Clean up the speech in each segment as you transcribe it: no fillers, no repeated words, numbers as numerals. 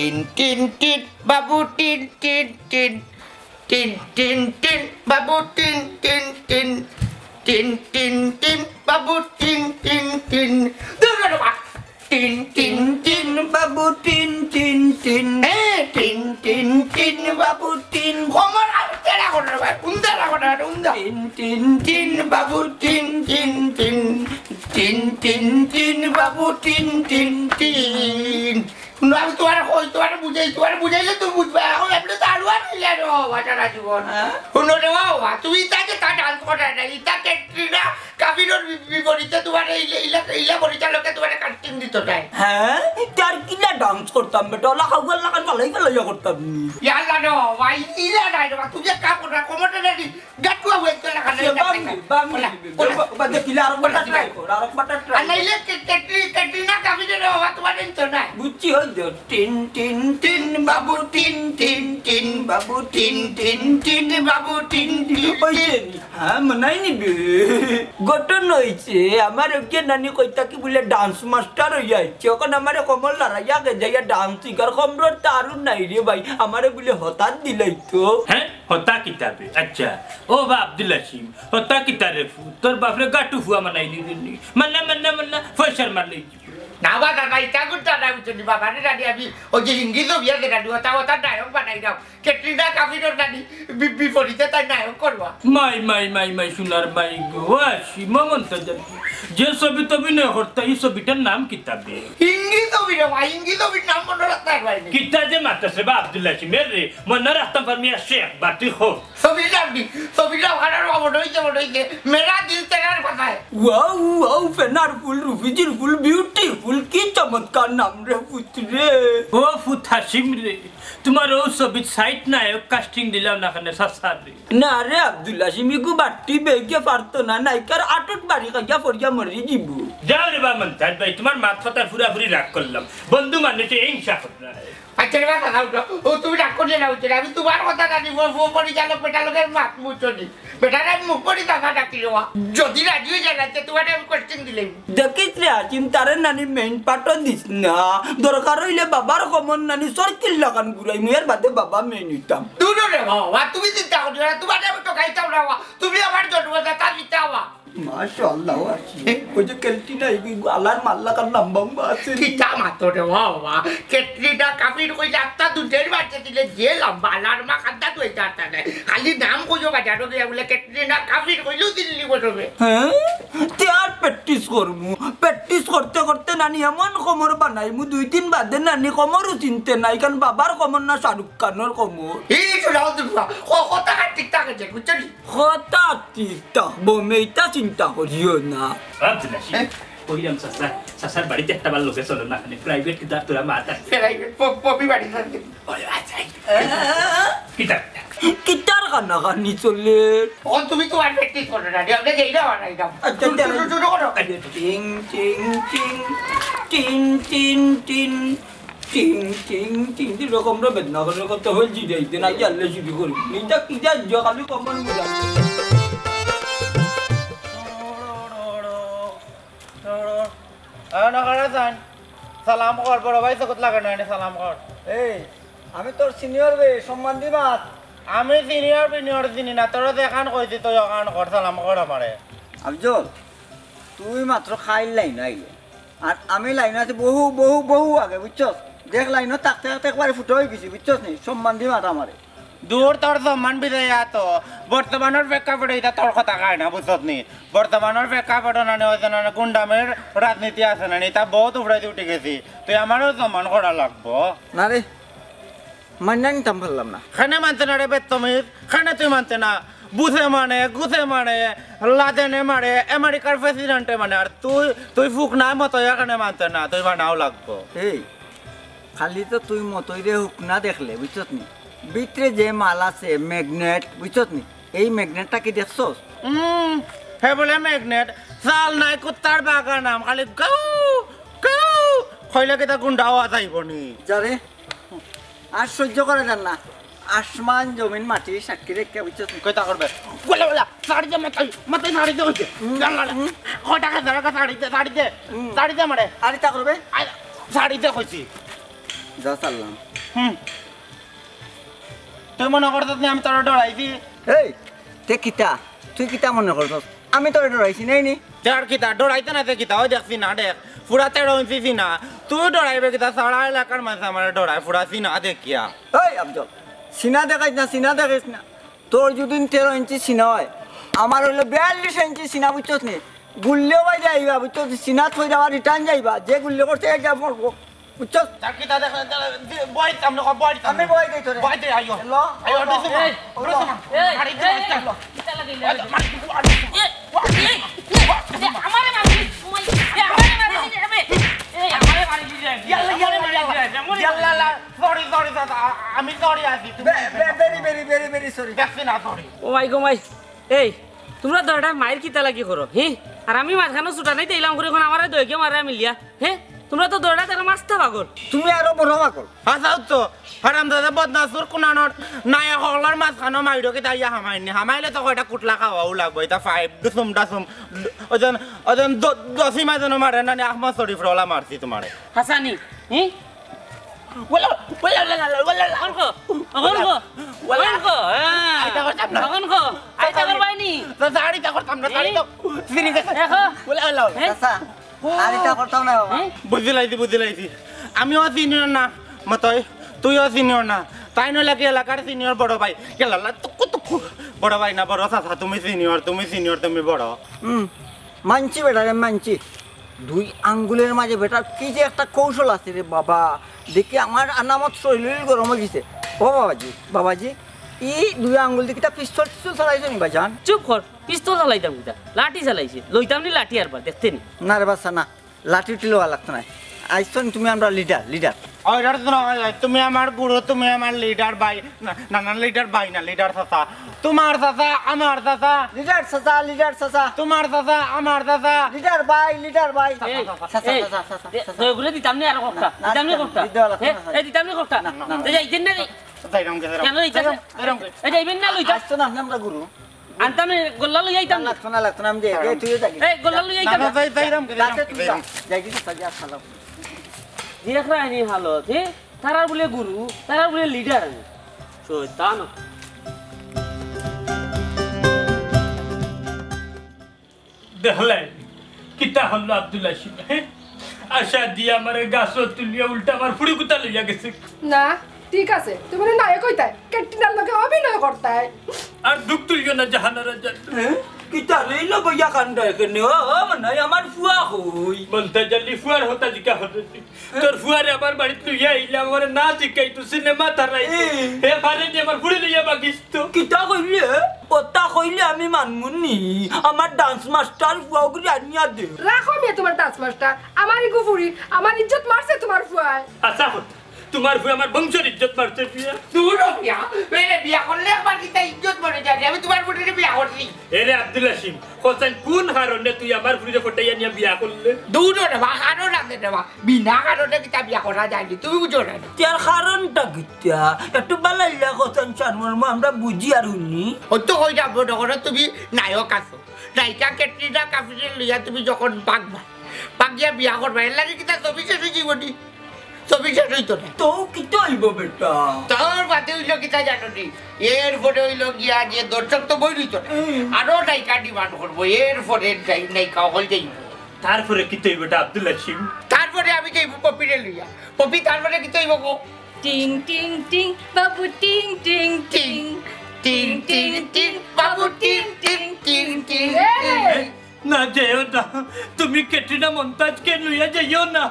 tin টিন টিন বাবু টিন টিন টিন টিন টিন টিন বাবু টিন টিন টিন টিন টিন টিন বাবু টিন টিন টিন টিন টিন টিন বাবু টিন টিন টিন টিন টিন টিন বাবু টিন কমর তেরা করে ভাই উন্দারা করে উন্দা টিন টিন টিন বাবু টিন টিন টিন টিন টিন টিন বাবু টিন টিন টিন আমি তোমার বুঝাইলে তুমি বুঝবে এখন এমনি তো আরো আর মিলে রে বাবা সারা জীবন শুনো রে বাবা তুমি তাকে তা ডান্স করা না ইতা ক্যাটরিনা কাবিরর বিপরীতে তোমার ইলা পরিচালকে তোমার কাস্টিং দিত তাই হ্যাঁ তার কিলা ডান্স করতাম বেটা লাগাল লাগাল পালাই করতাম ইয়াল্লা রে বাবা ইলা নাই রে তুমি কাপ করা কমটা রেডি গাটুয়া হয়ে চলা খানে বাদে কিলা আর বাটা ট্রাই কর আর বাটা ট্রাই আনাইলে ক্যাটরিনা কাবিরর বাবা তোমার টেনশন নাই বুঝছি হই টিন টিন টিন বাবু টিন টিন টিন বাবু টিন টিন টিন বাবু টিন টিন হ্যাঁ মনাই নিবি গঠন হয়েছে আমার ওকে নানি কইতা কি বলে ডান্স মাস্টার হয়ে যাচ্ছে ওখান আমার কমল লড়াইয়া গে যাইয়া ডান্স শিকার কমর তারু নাই রে ভাই আমারে বলে হঠাৎ দিলাই তো হ্যাঁ হতা কিতাবে আচ্ছা ও বা আব্দুল হাসিম হতা কিতারে তোর বাপরে গাটু ফুয়া মানাইলি দিনি মান্না ফয়সার মারলি না বাবা দাদা ইটা করতে না বুঝলি বাবা রে দাদি আমি ওই যে ইংলিশ বিয়া যে দাদি ওটা নায়ক বানাই দাও ক্যাটরিনা কাবিরর দাদি বিপরীতে তাই নায়ক করবা মাই সোনার মাই গো আসি মমতা যাচ্ছি যে ছবিতে অভিনয় করতে এই ছবিটার নাম কিতাবে ইংলিশ অভিনয় নাম মনে রাখতে পারবে কিতা যে মাতাছে বা আব্দুল হাসিমের রে মনে রাখতে পারবি আসে একবার তুই হোক ছবিটা ভাড়ার মনে হইছে মেরা দিল তেরার কথায় ওয়াও ফেনার ফুল রুফিজির ফুল বিউটিফুল কি চমৎকার নাম রে পুত্রে ও ফুত হাসিম রে তোমার ও ছবির সাইট নায়ক কাস্টিং দিলাম না খানে সাসার রে না রে আব্দুল হাসিম ইগু বাট্টি বেগে পারতো না নাইকার আটট বাড়ি কাইয়া পড়িয়া মরি যাব যাও রে বা মন্তাজ ভাই তোমার মাথাটা পুরাপুরি রাগ করলাম বন্ধু মানুষে হিংসা করতে আচ্ছা রে বাবা ও তুমি রাগ করলে না উচিত আমি তোমার কথা জানি পরিচালক পেটালকের মাত মুচনি বেটারে মুখ পরি দাদা ডাকি রে যদি রাজি হয়ে যায় না তোমার আমি কোশ্চেন দিলাম দেখিস রে হাসিম তারে নানি মেইন পার্টও দিস না দরকার হইলে বাবার কমন নানি সরকিল লাগান ঘুরাই মেয়ের বাদে বাবা মেইন হইতাম দূর রে বাবা তুমি চিন্তা করছো না তোমার আমি তো খাইতাম না তুমি আমার জন্মদাতা দিতে হওয়া মাশাআল্লাহ আসি ওই যে ক্যান্টিনা ইগু আলার মাল্লা কার নাম্বার আছে কিটা মাতো রে বাবা ক্যাটরিনা কাবির কইলা আত্তা দুধের বাচ্চা দিলে যে লম্বা আলার মা কাদা তুই যাতা না খালি নাম কইও বাজারো গিয়া বলে ক্যাটরিনা কাবির কইলো দিল্লি বসবে হ্যাঁ তে আর প্র্যাকটিস করতে করতে নানি এমন কোমর বানাইমু 2-3 বাদে নানি কোমরও চিনতে নাই কারণ বাবার কোমর না শাহরুখ খানের কোমর এই শুনাও তুমি কথা ঠিক থাকে যে বুঝছনি কথা ঠিক বমেইতা চিন্তা করিও না আব্দুল হাসিম কইলাম সাসার বাড়িতে একটা বার লোকে চলো না খানে প্রাইভেট কিতা তোরা মাতা প্রাইভেট পপি বাড়ি থাকে ওরে আচ্ছা কিতা কানা কানি চলে ও তুমি তো আর প্র্যাকটিস করো না আমরা যেইটা বানাই দাও আচ্ছা শুরু করো টিং টিং টিং টিং টিং টিং টিং টিং টিং টিং রকম রে বেদনা করে কত হল জি দেই না ইয়ালে শুরু করি নিটা কি যা খালি কমন বুঝা সালাম কর বড় ভাই তো কত লাগানো সালাম কর এই আমি তোর সিনিয়র রে সম্মান দি মাত আমি সিনিয়র চিনি না তোর দেখান কইছি তুই ওখান কর সালাম কর আমারে আফজল তুই মাত্র খাইল লাইন আইলে আর আমি লাইন আছে বহু আগে বুঝছস দেখ লাইন থাকতে থাকতে একবারে ফুটো হয়ে গেছি বুঝছস নি সম্মান দি মাত আমারে দূর তোর সম্মান বিদায় তো বর্তমানের প্রেক্ষাপটে এটা তোর কথা খায় না বুঝছত নি বর্তমানের প্রেক্ষাপটে না হয়েছে না গুন্ডামের রাজনীতি আছে না তা বহুত উড়াইতে উঠে গেছি তুই আমারও সম্মান করা লাগবো না রে মান্না নিতাম পারলাম না খানে মানতে না রে বেতমিজ খানে তুই মানতে না বুঝে মানে গুছে মানে লাদেনে মারে আমেরিকার প্রেসিডেন্টে মানে আর তুই ফুক না মতো এখানে মানতে না তুই মানাও লাগবো এই খালি তো তুই মতই রে হুক না দেখলে বুঝছত নি ভিতরে যে মাল আছে ম্যাগনেট বুঝছত নি এই ম্যাগনেটটা কি দেখছস হে বলে ম্যাগনেট চাল নাই কুত্তার বাগান নাম খালি গাউ গাউ কইলে কি তা গুন্ডা আওয়াজ আইব নি যারে আর সহ্য করে যান না আসমান জমিন মাটি সাক্ষী রেখে বুঝছত নি কইতা করবে বলে সাড়ি দে মাথায় সাড়ি দে হইছে কয় টাকা সাড়ি দে মারে আর তা করবে সাড়ি দে কইছি যা চাললাম তুই মনে করছিস আমি তোর ডরাইছি এই তে কিতা তুই কিতা মনে করছস আমি তোরে ডরাইছি নাই নি যার কিতা ডরাইতে না তে কিতা ওই দেখছি না দেখ পুরা 13 ইঞ্চি না তুই ডরাইবে কিতা সারা এলাকার মানুষ আমার ডরাই পুরা সিনা দেখিয়া এই আব্দুল সিনা দেখাইস না তোর যদি 13 ইঞ্চি সিনা হয় আমার হইলো 42 ইঞ্চি সিনা বুঝছস নি গুল্লেও বাই যাইবা বুঝছস সিনা থই যাওয়া রিটার্ন যাইবা যে গুল্লে করতে যা পড়বো বুঝছস যার কিতা দেখ বই সামনে বই আমি বই দেই তোরে বই দে আইও লো আইও দিছ আমারে মারি ইয়াল্লা সরি আমি সরি আছি ভেরি সরি দেখছি না সরি ও মাই গো মাই এই তোমরা দরটা মায়ের কিতা লাগি করো হে আর আমি মাঝখানে ছুটা নাই তেইলাম করে এখন আমার দইকে মারা মিলিয়া হে তোমরা তো দরটা তার মাছটা ভাগর তুমি আরো বড় মাকল হাসাও তো হারাম দাদা বদনাসুর কোনানোর নায়া হলার মাঝখানো মাইরো কি তাইয়া হামাইনি হামাইলে তো কয়টা কুটলা খাওয়াও লাগবো এটা 5 দুসুম ওজন 10 মাইজনো মারে না আহমদ শরীফ রলা মারছি তোমারে হাসানি হে ওলা অগনকো আইতা করতাম না অগনকো আইতা করবাইনি তো সাড়িটা করতাম না সাড়ি তো ফিরি গেছে দেখো ওলা চাচা আরিটা করতাম না বাবা বুঝিলাইছি আমিও সিনিয়র না মতই তুইও সিনিয়র না তাই নইলে কি এলাকার সিনিয়র বড় ভাই গেলালা তুকু বড় ভাই না বড় চাচা তুমি সিনিয়র তুমি বড় মানছি বেটা রে মানছি 2 আঙ্গুলের মাঝে বেটার কি যে একটা কৌশল আছে রে বাবা দেখি আমার আনামত শরীর গরম হয়ে গেছে ও বাবাজি এই 2 আঙ্গুল দিকে পিস্তল চালাইছো নি ভাইজান চুপ কর পিস্তল চালাইতাম কিতা লাঠি চালাইছে লইতাম নি লাঠি আর দেখতে নি না রে বাচ্চা না লাঠি টিলোয়া লাগতো না আইসন তুমি আমরা লিডার ওইটার তো তুমি আমার গুরু তুমি আমার লিডার ভাই না লিডার ভাই না লিডার চাচা তোমার চাচা আমার চাচা লিডার চাচা তোমার চাচা আমার চাচা লিডার ভাই দইগুলো দিতাম নি আর কোকটা দিতাম নি কোকটা এই দিতাম নি কোকটা যাইতেন না যাইরাম কে কেন যাইতেন এই যাইবেন না লইতা আসতো না আমরা গুরু আনতাম গোল্লা লই যাইতাম না লাগতো না আমি যে তুইও যাবি এই গোল্লা লই যাইতাম না যাইরাম কে যাই কি সাজা সালাম দেখ রানি হালত হে তারার বলে গুরু তারার বলে লিডার শয়তান দেখলেন কিতা হল আব্দুল্লাহ সিং আশা দিয়ে আমার গাছ তুলিয়া উল্টা আমার ফুড়ি কুতা লইয়া গেছে না ঠিক আছে তুমি নায়ক হইতাই ক্যাটরিনার লগে অভিনয় করতাই আর দুঃখ তুলিও না জাহানারা জান কিতা লইলো বইয়া কান্দা এখানে ও মানে আমার ফুয়া হই বলতে জলদি ফুয়ার হতা জিকা হতে তোর ফুয়ারে আমার বাড়িতে লইয়া আইলা আমার না জিকাই তো সিনেমা তারাই হে পারে যে আমার ফুড়ি লইয়া বাগিস তো কিতা কইলে ওটা কইলে আমি মানমুনি আমার ডান্স মাস্টার ফুয়া করে আনিয়া দে রাখো মিয়া তোমার ডান্স মাস্টার আমারই গুফুরি আমার ইজ্জত মারছে তোমার ফুয়ায় আচ্ছা তোমার ফুয়া আমার বংশের ইজ্জত মারছে বিয়া দূর বিয়া মেরে বিয়া করলে আমার কিতা ইজ্জত মরে যায় আমি তোমার বুটিতে বিয়া করছি এরে আব্দুল্লাহ সিং হোসেন কোন হারনে তুই আমার ফুড়িতে ফটাইয়া নিয়া বিয়া করলে দূর না কারণ আছে না বিনা কারণে কিতা বিয়া করা যায় তুমি বুঝো না তার কারণটা কিতা একটু বালাইলা কথা শর্মার আমরা বুঝি আর উনি হয়তো হয়ে যাবো তখন তুমি নায়ক আছো নায়িকা ক্যাটরিনা কাফিরের লইয়া তুমি যখন পাগিয়া বিয়া করবা এর লাগে কিতা ছবি শেষ হয়ে জীবনী ছবি শেষ হইতো না তো কিতা হইব বেটা তোর বাদে হইল কিতা জানো নি এরপরে হইল গিয়া যে দর্শক তো বই রইতো না আরো নায়িকা ডিমান্ড করবো এরপরে নায়িকা হল যাইব তারপরে কি তৈব এটা আব্দুল্লাহ সিং তারপরে আমি যাইব পপিরে লইয়া পপি তারপরে কি তৈব গো টিং টিং টিং বাবু টিং টিং টিং টিং টিং টিং বাবু টিং টিং টিং টিং না যেও না তুমি ক্যাটরিনা মমতাজকে লইয়া যাইও না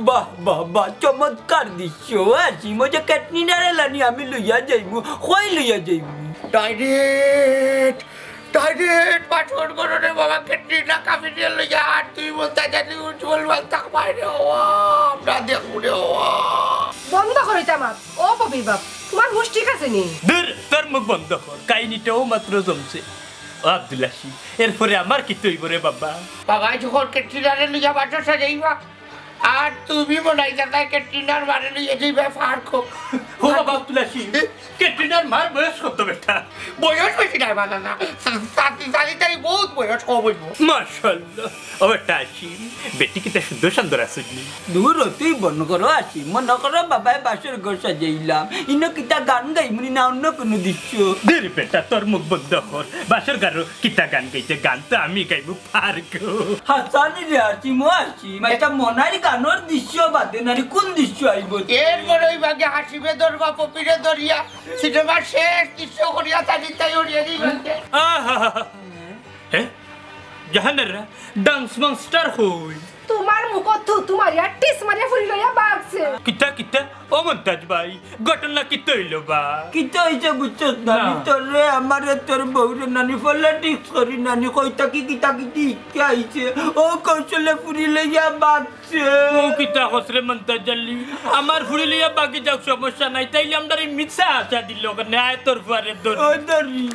বাহ বাহ বাহ চমৎকার দৃশ্য আছি মজা ক্যাটরিনারে লানি আমি লইয়া যাইবো কই লইয়া যাইবো ডাইরেক্ট পাসপোর্ট করো রে বাবা ক্যাটরিনা কাফিরের লইয়া আর তুই বলতে জানি উজ্জ্বল বালতাক বাইরে হওয়া আমরা দেখবো রে হওয়া বন্ধ করিতে আমার ও পপির বাপ তোমার হুশ ঠিক আছে নি দূর তোর মুখ বন্ধ কর কাহিনীটাও মাত্র জমছে আব্দুল্লাহ সিং এরপরে আমার কি তৈব রে বাবা বাবা যখন ক্যাটরিনারে লইয়া বাসা সাজাইবা আর তুমি মনে হয় ক্যাটরিনার বারে লইয়া যাইবা ফার্ক ও বাবা আব্দুল আসিম ক্যাটরিনার মার বয়স কত বেটা বয়স বেশি নাই বাবা না তাড়াতাড়ি বহুত বয়স কম হইব মাশাআল্লাহ ও বেটা আসিম বেটি কিতা সুন্দর সুন্দর আসুনি দূর তুই বন করো আসি মনে করো বাবাই বাসর ঘর সাজাইলাম ইনো কিতা গান গাইমনি না অন্য কোনো দৃশ্য দেরি বেটা তোর মুখ বন্ধ কর বাসর গারো কিতা গান গাইতে গান তো আমি গাইব পারগো হাসানি রে আসি মো আসি এটা মনারি গানোর দৃশ্য বাদে নারি কোন দৃশ্য আইব এরপরে ওই বাগে হাসিবে ধরবা পপিরে ধরিয়া সিনেমার শেষ দৃশ্য করিয়া তাই উড়িয়ে দিই আহা হ্যাঁ জাহানারা ডান্স মাস্টার হই তোমার মুখ তোমার টিস মারিয়া ফুরি লইয়া বাগছে কিতা কিতা ও মন্তাজ ভাই ঘটনা কিতা হইলো বা কিতা হইছে বুঝছস না তোরে আমারে তোর বউরে নানি পলিটিক্স করি নানি কইতা কি কিতা কিতি কি আইছে ও কৌশলে ফুরি লইয়া বাগছে ও কিতা হসরে মন্তাজ জালি আমার ফুড়ি লইয়া বাকি যাক সমস্যা নাই তাইলে আমরা মিছা আশা দিল কেন আয় তোর ফারে দর ও দরি